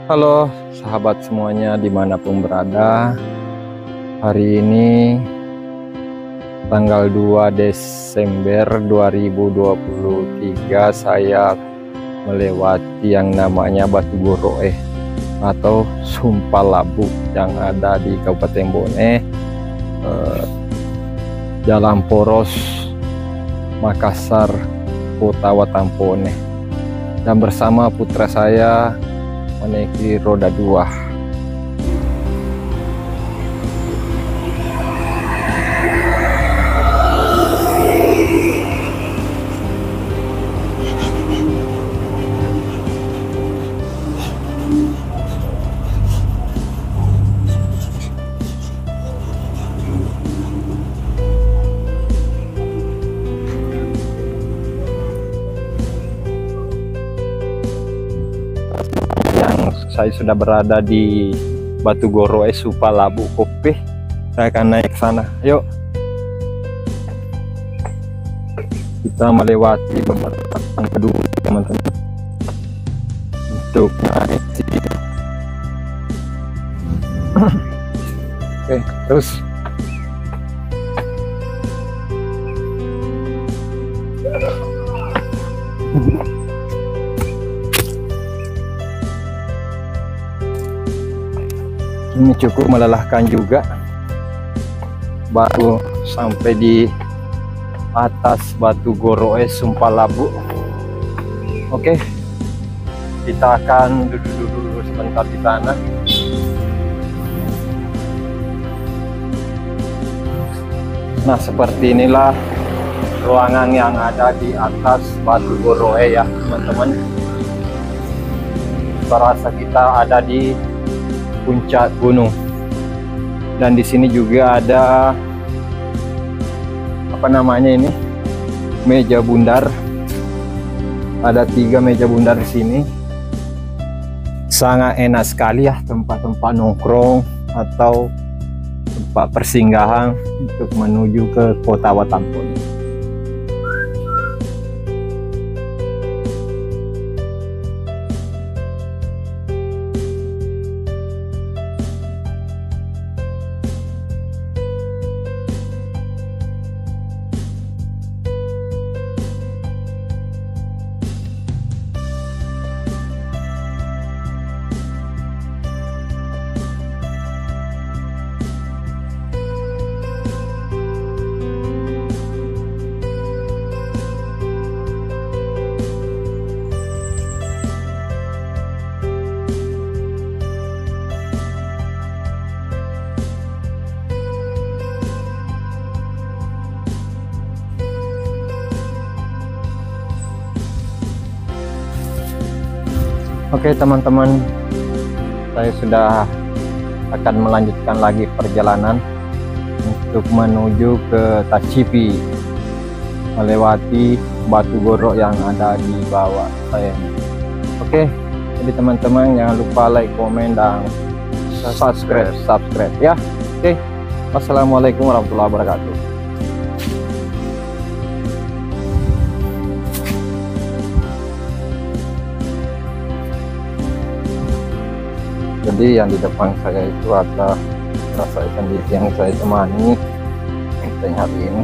Halo sahabat semuanya dimanapun berada. Hari ini tanggal 2 Desember 2023 saya melewati yang namanya Batu Goroe atau Sumpah Labu yang ada di Kabupaten Bone, Jalan Poros, Makassar, Kota Watampone, dan bersama putra saya menaiki roda 2. Saya sudah berada di Batu Goroe Sumpah Labu Kopi. Saya akan naik ke sana. Yuk, kita melewati beberapa gedung, teman-teman, untuk naik sini. Oke, terus ini cukup melelahkan juga, baru sampai di atas Batu Goroe Sumpah Labu. Oke, kita akan duduk dulu sebentar di sana. Nah, seperti inilah ruangan yang ada di atas Batu Goroe ya teman-teman. Terasa kita ada di puncak gunung, dan di sini juga ada apa namanya ini, meja bundar. Ada 3 meja bundar di sini. Sangat enak sekali ya, tempat-tempat nongkrong atau tempat persinggahan untuk menuju ke Kota Watampone. Oke teman-teman, saya sudah akan melanjutkan lagi perjalanan untuk menuju ke Tachipi, melewati Batu Goroe yang ada di bawah saya. Oke, jadi teman-teman jangan lupa like, komen, dan subscribe ya. Oke, wassalamualaikum warahmatullahi wabarakatuh. Jadi yang di depan saya itu ada rasa sendiri yang saya temani hari ini.